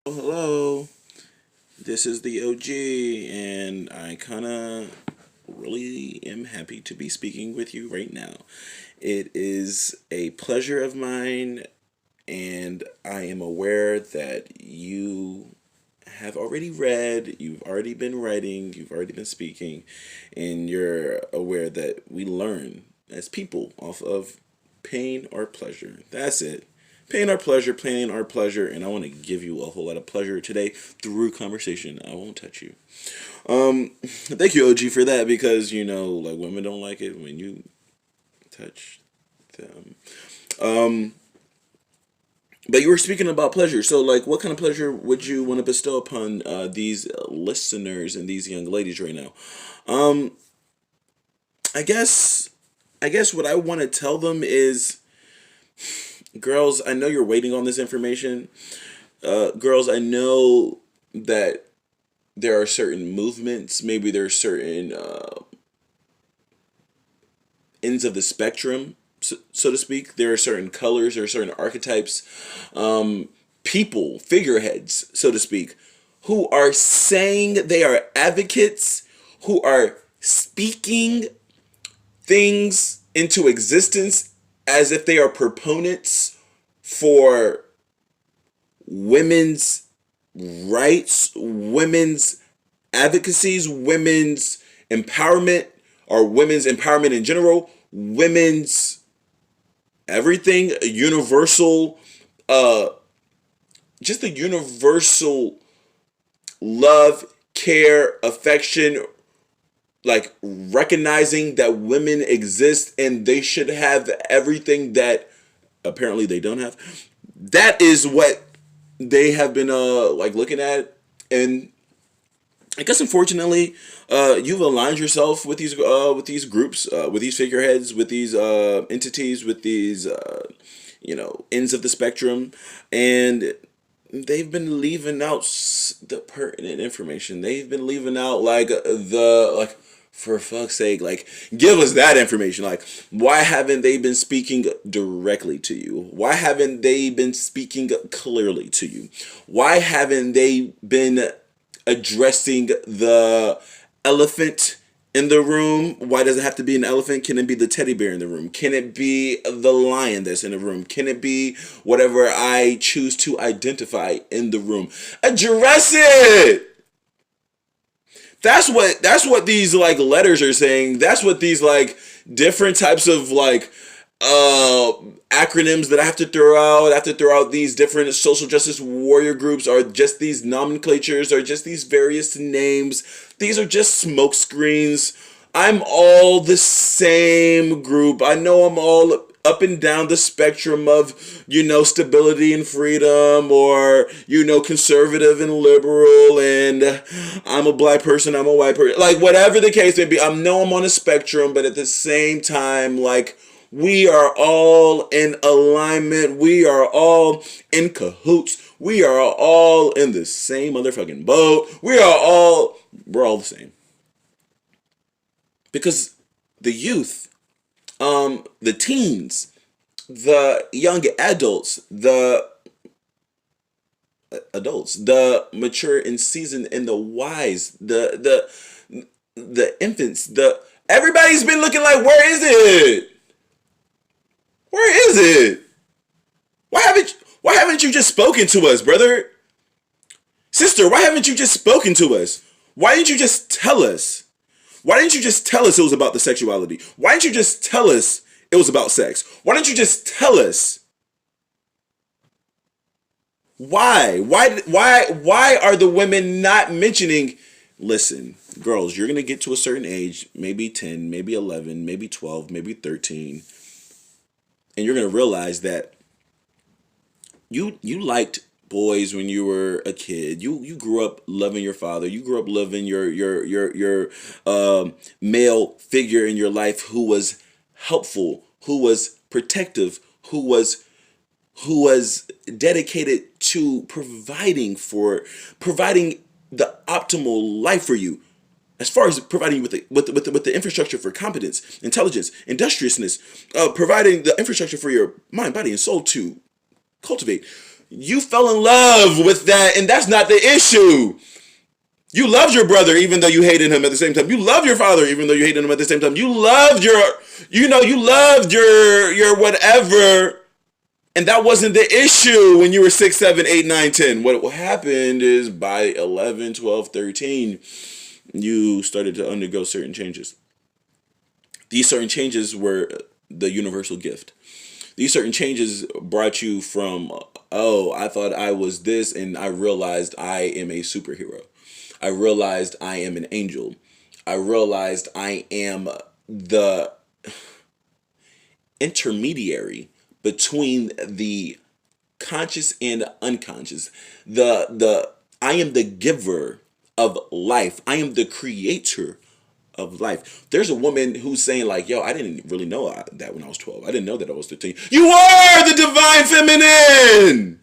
Hello, this is the OG, and I kind of really am happy to be speaking with you right now. It is a pleasure of mine, and I am aware that you have already read, you've already been writing, you've already been speaking, and you're aware that we learn as people off of pain or pleasure. That's it. Pain our pleasure, and I want to give you a whole lot of pleasure today through conversation. I won't touch you. Thank you, OG, for that because like women don't like it when you touch them. Um, but you were speaking about pleasure, so like, what kind of pleasure would you want to bestow upon these listeners and these young ladies right now? Um, I guess, I guess what I want to tell them is, girls, I know you're waiting on this information. Girls, I know that there are certain movements, maybe there are certain ends of the spectrum, so to speak. There are certain colors, there are certain archetypes, people, figureheads, so to speak, who are saying they are advocates, who are speaking things into existence as if they are proponents for women's rights, women's advocacies, women's empowerment, or women's empowerment in general, women's everything, universal, uh, just the universal love, care, affection, like recognizing that women exist and they should have everything that apparently they don't have. That is what they have been like looking at, and I guess unfortunately, you've aligned yourself with these groups, with these figureheads, with these entities, with these ends of the spectrum, and they've been leaving out the pertinent information. They've been leaving out like the like. For fuck's sake, like, give us that information. Like, why haven't they been speaking directly to you? Why haven't they been speaking clearly to you? Why haven't they been addressing the elephant in the room? Why does it have to be an elephant? Can it be the teddy bear in the room? Can it be the lion that's in the room? Can it be whatever I choose to identify in the room? Address it! That's what these like letters are saying. That's what these like different types of like uh acronyms that I have to throw out. I have to throw out these different social justice warrior groups, or just these nomenclatures, or just these various names. These are just smoke screens. I'm all the same group. I know I'm all up and down the spectrum of, stability and freedom, or, conservative and liberal, and I'm a black person, I'm a white person. Like, whatever the case may be, I know I'm on a spectrum, but at the same time, like, we are all in alignment. We are all in cahoots. We are all in the same motherfucking boat. We're all the same. Because the youth, the teens, the young adults, the mature and seasoned and the wise, the infants, the everybody's been looking like, where is it? Where is it? Why haven't you just spoken to us, brother? Sister, why haven't you just spoken to us? Why didn't you just tell us? Why didn't you just tell us it was about the sexuality? Why didn't you just tell us it was about sex? Why didn't you just tell us? Why? Why are the women not mentioning, listen, girls, you're going to get to a certain age, maybe 10, maybe 11, maybe 12, maybe 13, and you're going to realize that you liked boys when you were a kid. You grew up loving your father. You grew up loving your male figure in your life who was helpful, who was protective, who was dedicated to providing the optimal life for you, as far as providing you with the infrastructure for competence, intelligence, industriousness, providing the infrastructure for your mind, body, and soul to cultivate. You fell in love with that, and that's not the issue. You loved your brother even though you hated him at the same time. You loved your father even though you hated him at the same time. You loved you loved your whatever. And that wasn't the issue when you were 6, 7, 8, 9, 10. What happened is by 11, 12, 13, you started to undergo certain changes. These certain changes were the universal gift. These certain changes brought you from, oh, I thought I was this, and I realized I am a superhero. I realized I am an angel. I realized I am the intermediary between the conscious and unconscious. I am the giver of life. I am the creator of life. There's a woman who's saying like, yo, I didn't really know that when I was 12. I didn't know that I was 13. You are the divine feminine.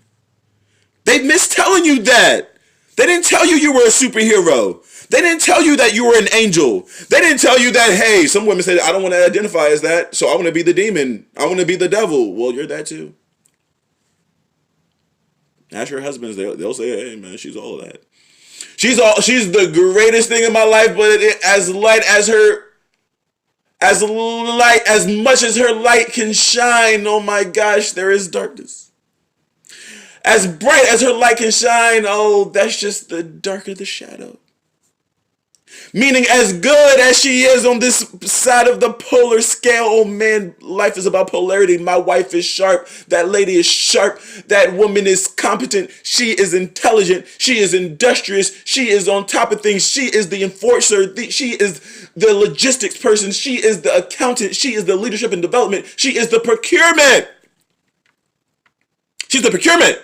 They mistelling you that. They didn't tell you you were a superhero. They didn't tell you that you were an angel. They didn't tell you that, hey, some women say, I don't want to identify as that, so I want to be the demon. I want to be the devil. Well, you're that too. Ask your husbands, they'll say, hey, man, she's all of that. She's the greatest thing in my life, but as much as her light can shine, oh my gosh, there is darkness. As bright as her light can shine, oh, that's just the darker the shadow. Meaning, as good as she is on this side of the polar scale, oh man, life is about polarity. My wife is sharp. That lady is sharp. That woman is competent. She is intelligent. She is industrious. She is on top of things. She is the enforcer. She is the logistics person. She is the accountant. She is the leadership and development. She is the procurement. She's the procurement.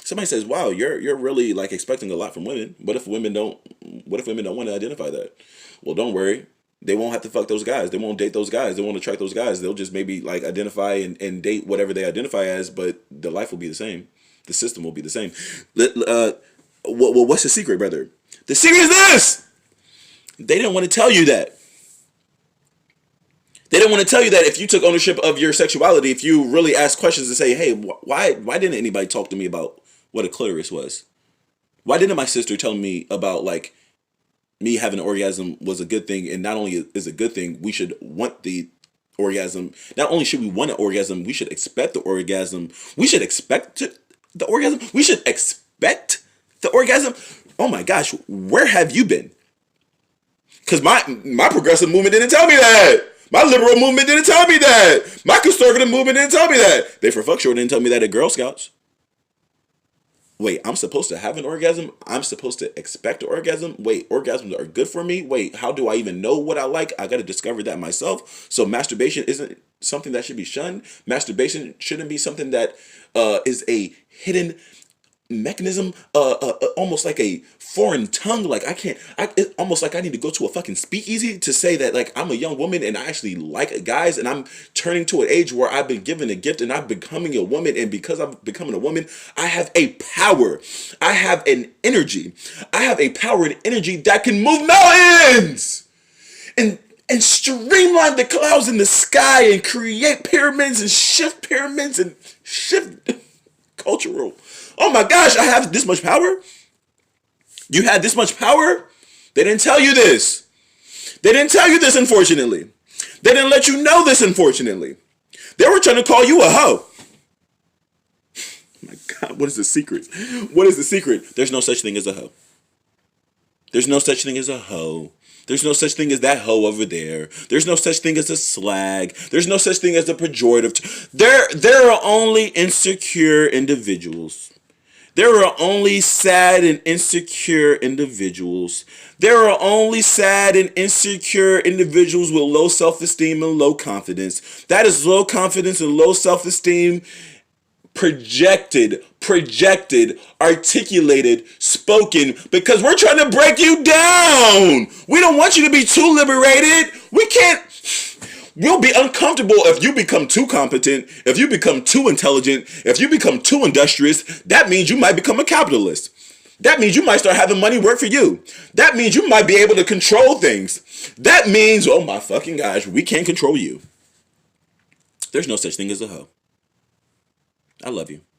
Somebody says, "Wow, you're really like expecting a lot from women. What if women don't want to identify that?" Well, don't worry. They won't have to fuck those guys. They won't date those guys. They won't attract those guys. They'll just maybe like identify and date whatever they identify as, but the life will be the same. The system will be the same. What's the secret, brother? The secret is this. They didn't want to tell you that. They didn't want to tell you that if you took ownership of your sexuality, if you really asked questions and say, hey, why didn't anybody talk to me about what a clitoris was? Why didn't my sister tell me about like me having an orgasm was a good thing, and not only is a good thing, we should want the orgasm. Not only should we want an orgasm, we should expect the orgasm. We should expect the orgasm. We should expect the orgasm. Oh my gosh, where have you been? Because my progressive movement didn't tell me that. My liberal movement didn't tell me that. My conservative movement didn't tell me that. They for fuck sure didn't tell me that at Girl Scouts. Wait, I'm supposed to have an orgasm? I'm supposed to expect an orgasm? Wait, orgasms are good for me? Wait, how do I even know what I like? I got to discover that myself. So masturbation isn't something that should be shunned. Masturbation shouldn't be something that is a hidden mechanism, almost like a foreign tongue. Like it's almost like I need to go to a fucking speakeasy to say that like I'm a young woman and I actually like guys, and I'm turning to an age where I've been given a gift and I'm becoming a woman, and because I'm becoming a woman, I have a power. I have an energy. I have a power and energy that can move mountains and streamline the clouds in the sky and create pyramids and shift cultural. Oh my gosh, I have this much power? You had this much power? They didn't tell you this. They didn't tell you this, unfortunately. They didn't let you know this, unfortunately. They were trying to call you a hoe. My God, what is the secret? What is the secret? There's no such thing as a hoe. There's no such thing as a hoe. There's no such thing as that hoe over there. There's no such thing as a slag. There's no such thing as a pejorative. There are only insecure individuals. There are only sad and insecure individuals. There are only sad and insecure individuals with low self-esteem and low confidence. That is low confidence and low self-esteem projected, articulated, spoken, because we're trying to break you down. We don't want you to be too liberated. We'll be uncomfortable if you become too competent, if you become too intelligent, if you become too industrious. That means you might become a capitalist. That means you might start having money work for you. That means you might be able to control things. That means, oh my fucking gosh, we can't control you. There's no such thing as a hoe. I love you.